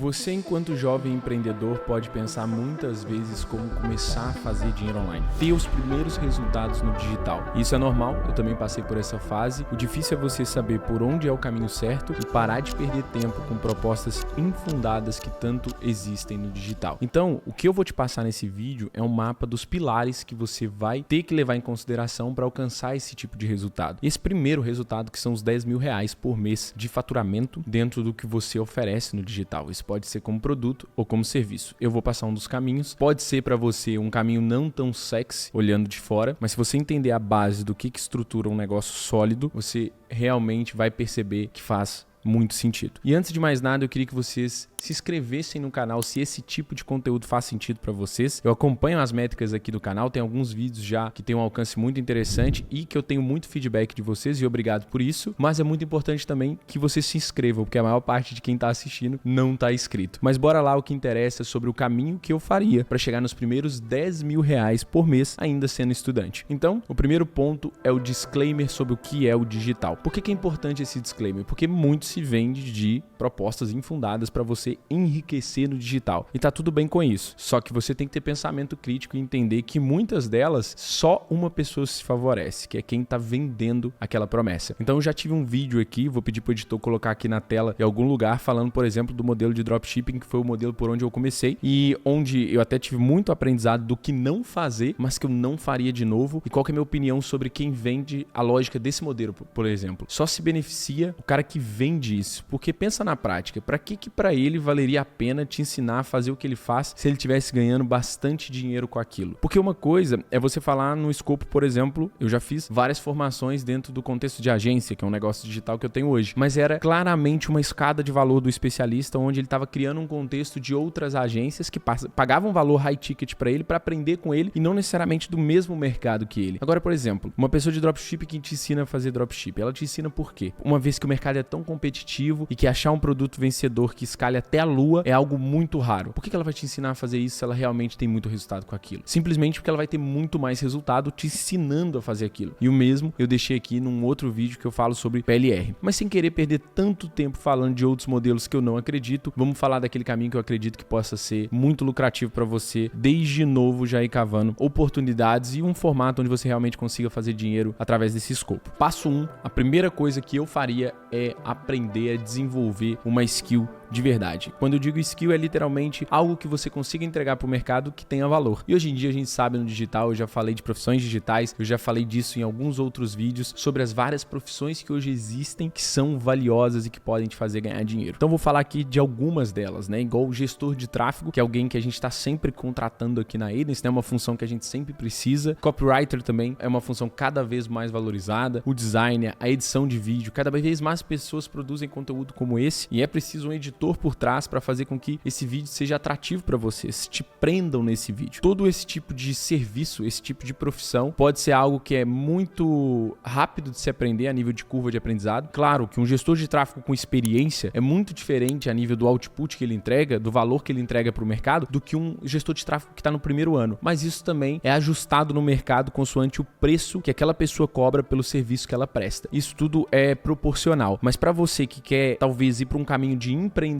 Você, enquanto jovem empreendedor, pode pensar muitas vezes como começar a fazer dinheiro online, ter os primeiros resultados no digital. Isso é normal, eu também passei por essa fase. O difícil é você saber por onde é o caminho certo e parar de perder tempo com propostas infundadas que tanto existem no digital. Então, o que eu vou te passar nesse vídeo é um mapa dos pilares que você vai ter que levar em consideração para alcançar esse tipo de resultado. Esse primeiro resultado, que são os R$10.000 por mês de faturamento dentro do que você oferece no digital. Isso pode ser como produto ou como serviço. Eu vou passar um dos caminhos. Pode ser para você um caminho não tão sexy, olhando de fora, mas se você entender a base do que estrutura um negócio sólido, você realmente vai perceber que faz muito sentido. E antes de mais nada, eu queria que vocês se inscrevessem no canal se esse tipo de conteúdo faz sentido para vocês. Eu acompanho as métricas aqui do canal, tem alguns vídeos já que tem um alcance muito interessante e que eu tenho muito feedback de vocês e obrigado por isso, mas é muito importante também que vocês se inscrevam, porque a maior parte de quem está assistindo não está inscrito. Mas bora lá, o que interessa é sobre o caminho que eu faria para chegar nos primeiros R$10.000 por mês ainda sendo estudante. Então, o primeiro ponto é o disclaimer sobre o que é o digital. Por que é importante esse disclaimer? Porque muito se vende de propostas infundadas para você enriquecer no digital. E tá tudo bem com isso. Só que você tem que ter pensamento crítico e entender que muitas delas só uma pessoa se favorece, que é quem tá vendendo aquela promessa. Então eu já tive um vídeo aqui, vou pedir pro editor colocar aqui na tela em algum lugar, falando, por exemplo, do modelo de dropshipping, que foi o modelo por onde eu comecei e onde eu até tive muito aprendizado do que não fazer, mas que eu não faria de novo. E qual que é a minha opinião sobre quem vende a lógica desse modelo, por exemplo. Só se beneficia o cara que vende isso, porque pensa na prática, para que para ele valeria a pena te ensinar a fazer o que ele faz se ele estivesse ganhando bastante dinheiro com aquilo? Porque uma coisa é você falar no escopo, por exemplo, eu já fiz várias formações dentro do contexto de agência, que é um negócio digital que eu tenho hoje, mas era claramente uma escada de valor do especialista, onde ele estava criando um contexto de outras agências que pagavam valor high ticket para ele, para aprender com ele e não necessariamente do mesmo mercado que ele. Agora, por exemplo, uma pessoa de dropship que te ensina a fazer dropship, ela te ensina por quê? Uma vez que o mercado é tão competitivo e que achar um produto vencedor que escale até a lua é algo muito raro. Por que ela vai te ensinar a fazer isso se ela realmente tem muito resultado com aquilo? Simplesmente porque ela vai ter muito mais resultado te ensinando a fazer aquilo. E o mesmo eu deixei aqui num outro vídeo que eu falo sobre PLR. Mas sem querer perder tanto tempo falando de outros modelos que eu não acredito, vamos falar daquele caminho que eu acredito que possa ser muito lucrativo para você, desde novo já ir cavando oportunidades e um formato onde você realmente consiga fazer dinheiro através desse escopo. Passo 1, a primeira coisa que eu faria é aprender a desenvolver uma skill de verdade. Quando eu digo skill, é literalmente algo que você consiga entregar para o mercado que tenha valor. E hoje em dia a gente sabe no digital, eu já falei de profissões digitais, eu já falei disso em alguns outros vídeos, sobre as várias profissões que hoje existem, que são valiosas e que podem te fazer ganhar dinheiro. Então vou falar aqui de algumas delas, né? Igual o gestor de tráfego, que é alguém que a gente está sempre contratando aqui na Aidance, né? É uma função que a gente sempre precisa. Copywriter também é uma função cada vez mais valorizada. O designer, a edição de vídeo, cada vez mais pessoas produzem conteúdo como esse e é preciso um editor por trás para fazer com que esse vídeo seja atrativo para vocês, te prendam nesse vídeo. Todo esse tipo de serviço, esse tipo de profissão pode ser algo que é muito rápido de se aprender a nível de curva de aprendizado. Claro que um gestor de tráfego com experiência é muito diferente a nível do output que ele entrega, do valor que ele entrega para o mercado, do que um gestor de tráfego que está no primeiro ano. Mas isso também é ajustado no mercado consoante o preço que aquela pessoa cobra pelo serviço que ela presta. Isso tudo é proporcional. Mas para você que quer talvez ir para um caminho de empreendedor,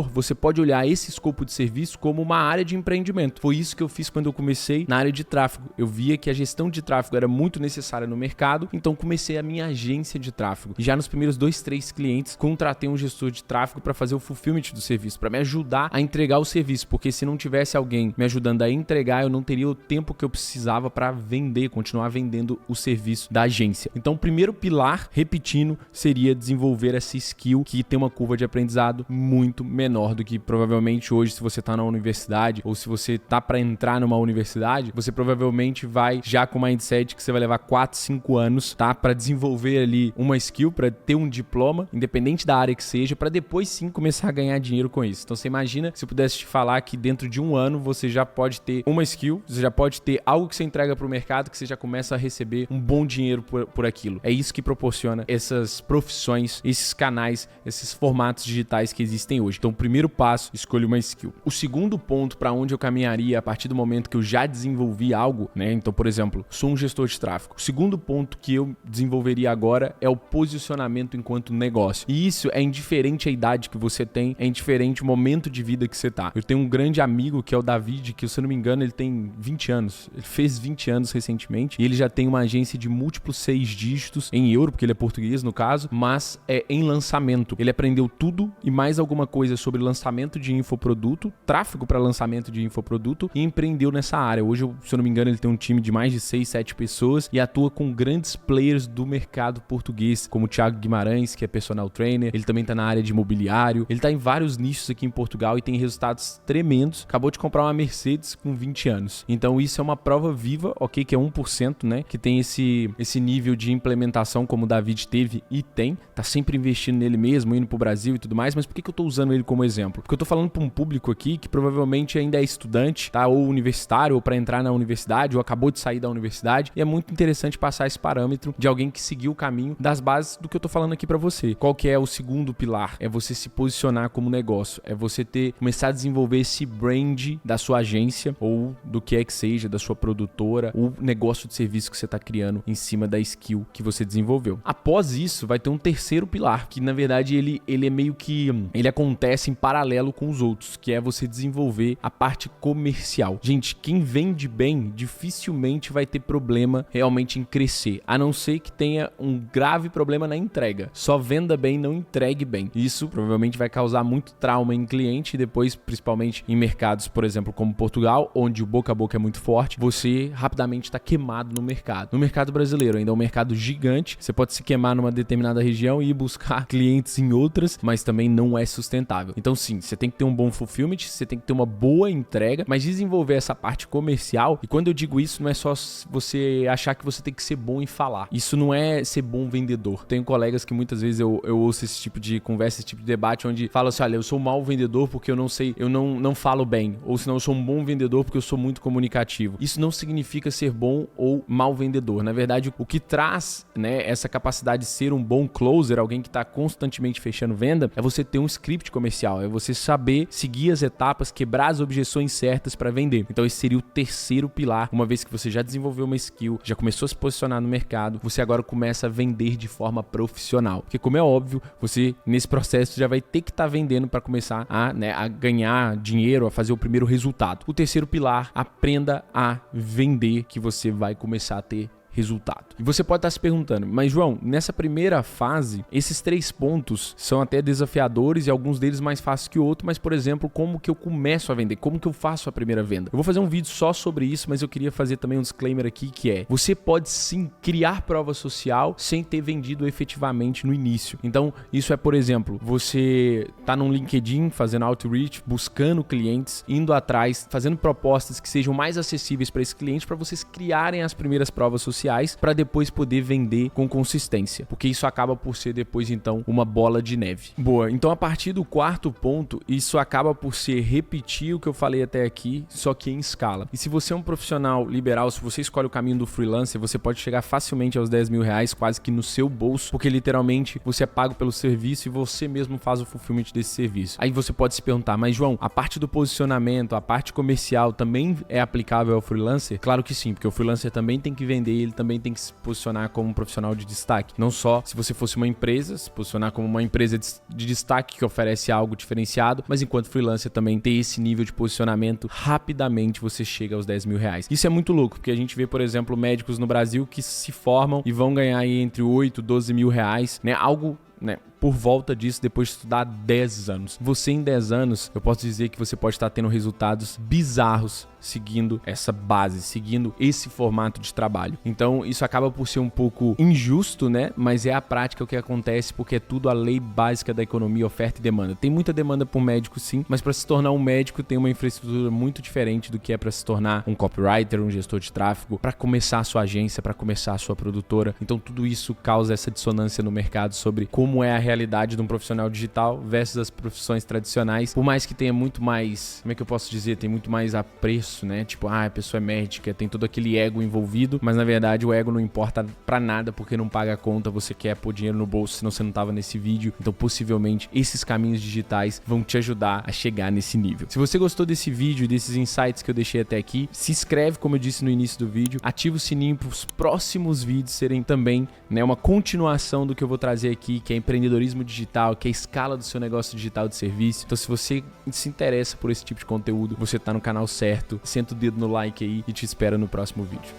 você pode olhar esse escopo de serviço como uma área de empreendimento. Foi isso que eu fiz quando eu comecei na área de tráfego. Eu via que a gestão de tráfego era muito necessária no mercado, então comecei a minha agência de tráfego. E já nos primeiros 2, 3 clientes, contratei um gestor de tráfego para fazer o fulfillment do serviço, para me ajudar a entregar o serviço, porque se não tivesse alguém me ajudando a entregar, eu não teria o tempo que eu precisava para vender, continuar vendendo o serviço da agência. Então, o primeiro pilar, repetindo, seria desenvolver essa skill que tem uma curva de aprendizado muito menor do que provavelmente hoje, se você está na universidade ou se você está para entrar numa universidade, você provavelmente vai já com o mindset que você vai levar 4, 5 anos, tá? Para desenvolver ali uma skill, para ter um diploma, independente da área que seja, para depois sim começar a ganhar dinheiro com isso. Então você imagina se eu pudesse te falar que dentro de um ano você já pode ter uma skill, você já pode ter algo que você entrega para o mercado, que você já começa a receber um bom dinheiro por aquilo. É isso que proporciona essas profissões, esses canais, esses formatos digitais que existem tem hoje. Então, o primeiro passo, escolha uma skill. O segundo ponto para onde eu caminharia a partir do momento que eu já desenvolvi algo, né? Então, por exemplo, sou um gestor de tráfego. O segundo ponto que eu desenvolveria agora é o posicionamento enquanto negócio. E isso é indiferente à idade que você tem, é indiferente ao momento de vida que você tá. Eu tenho um grande amigo que é o David, que, se eu não me engano, ele tem 20 anos. Ele fez 20 anos recentemente e ele já tem uma agência de múltiplos 6 dígitos em euro, porque ele é português no caso, mas é em lançamento. Ele aprendeu tudo e mais alguma coisa sobre lançamento de infoproduto, tráfego para lançamento de infoproduto e empreendeu nessa área. Hoje, se eu não me engano, ele tem um time de mais de 6, 7 pessoas e atua com grandes players do mercado português, como o Thiago Guimarães, que é personal trainer. Ele também tá na área de imobiliário. Ele tá em vários nichos aqui em Portugal e tem resultados tremendos. Acabou de comprar uma Mercedes com 20 anos. Então, isso é uma prova viva, ok, que é 1%, né? Que tem esse nível de implementação como o David teve e tem. Tá sempre investindo nele mesmo, indo pro Brasil e tudo mais. Mas por que eu tô usando ele como exemplo? Porque eu tô falando pra um público aqui que provavelmente ainda é estudante, tá? Ou universitário, ou para entrar na universidade, ou acabou de sair da universidade. E é muito interessante passar esse parâmetro de alguém que seguiu o caminho das bases do que eu tô falando aqui para você. Qual que é o segundo pilar? É você se posicionar como negócio. É você começar a desenvolver esse brand da sua agência ou do que é que seja, da sua produtora, ou negócio de serviço que você tá criando em cima da skill que você desenvolveu. Após isso, vai ter um terceiro pilar, que na verdade ele é meio que... ele acontece em paralelo com os outros, que é você desenvolver a parte comercial. Gente, quem vende bem dificilmente vai ter problema realmente em crescer, a não ser que tenha um grave problema na entrega. Só venda bem, não entregue bem. Isso provavelmente vai causar muito trauma em cliente e depois, principalmente em mercados, por exemplo, como Portugal, onde o boca a boca é muito forte, você rapidamente está queimado no mercado. No mercado brasileiro ainda é um mercado gigante, você pode se queimar numa determinada região e ir buscar clientes em outras, mas também não é sustentável. Então sim, você tem que ter um bom fulfillment, você tem que ter uma boa entrega, mas desenvolver essa parte comercial, e quando eu digo isso, não é só você achar que você tem que ser bom em falar. Isso não é ser bom vendedor. Tenho colegas que muitas vezes eu ouço esse tipo de conversa, esse tipo de debate, onde falam assim, olha, eu sou um mau vendedor porque eu não sei, eu não falo bem, ou senão eu sou um bom vendedor porque eu sou muito comunicativo. Isso não significa ser bom ou mau vendedor. Na verdade, o que traz, né, essa capacidade de ser um bom closer, alguém que está constantemente fechando venda, é você ter um script comercial, é você saber seguir as etapas, quebrar as objeções certas para vender. Então esse seria o terceiro pilar. Uma vez que você já desenvolveu uma skill, já começou a se posicionar no mercado, você agora começa a vender de forma profissional. Porque como é óbvio, você nesse processo já vai ter que estar vendendo para começar a ganhar dinheiro, a fazer o primeiro resultado. O terceiro pilar, aprenda a vender, que você vai começar a ter resultado. E você pode estar se perguntando, mas João, nessa primeira fase, esses 3 pontos são até desafiadores e alguns deles mais fáceis que o outro, mas, por exemplo, como que eu começo a vender? Como que eu faço a primeira venda? Eu vou fazer um vídeo só sobre isso, mas eu queria fazer também um disclaimer aqui, que é, você pode sim criar prova social sem ter vendido efetivamente no início. Então, isso é, por exemplo, você tá num LinkedIn fazendo outreach, buscando clientes, indo atrás, fazendo propostas que sejam mais acessíveis para esse cliente, para vocês criarem as primeiras provas sociais para depois poder vender com consistência, porque isso acaba por ser depois então uma bola de neve. Boa, então a partir do quarto ponto, isso acaba por ser repetir o que eu falei até aqui, só que em escala. E se você é um profissional liberal, se você escolhe o caminho do freelancer, você pode chegar facilmente aos 10 mil reais, quase que no seu bolso, porque literalmente você é pago pelo serviço e você mesmo faz o fulfillment desse serviço. Aí você pode se perguntar, mas João, a parte do posicionamento, a parte comercial também é aplicável ao freelancer? Claro que sim, porque o freelancer também tem que vender, ele também tem que se posicionar como um profissional de destaque. Não só se você fosse uma empresa, se posicionar como uma empresa de destaque que oferece algo diferenciado, mas enquanto freelancer também ter esse nível de posicionamento, rapidamente você chega aos 10 mil reais. Isso é muito louco, porque a gente vê, por exemplo, médicos no Brasil que se formam e vão ganhar aí entre 8 e 12 mil reais, né? Algo, né, por volta disso depois de estudar 10 anos. Você em 10 anos, eu posso dizer que você pode estar tendo resultados bizarros seguindo essa base, seguindo esse formato de trabalho. Então, isso acaba por ser um pouco injusto, né? Mas é a prática o que acontece, porque é tudo a lei básica da economia, oferta e demanda. Tem muita demanda por médico, sim, mas para se tornar um médico tem uma infraestrutura muito diferente do que é para se tornar um copywriter, um gestor de tráfego, para começar a sua agência, para começar a sua produtora. Então, tudo isso causa essa dissonância no mercado sobre como é a realidade de um profissional digital versus as profissões tradicionais, por mais que tenha muito mais, como é que eu posso dizer, tem muito mais apreço, né? Tipo, a pessoa é médica, tem todo aquele ego envolvido, mas na verdade o ego não importa pra nada porque não paga a conta, você quer pôr dinheiro no bolso, senão você não tava nesse vídeo. Então possivelmente esses caminhos digitais vão te ajudar a chegar nesse nível. Se você gostou desse vídeo e desses insights que eu deixei até aqui, se inscreve, como eu disse no início do vídeo, ativa o sininho para os próximos vídeos serem também, né, uma continuação do que eu vou trazer aqui, que é empreendedorismo digital, que é a escala do seu negócio digital de serviço. Então se você se interessa por esse tipo de conteúdo, você tá no canal certo, senta o dedo no like aí e te espero no próximo vídeo.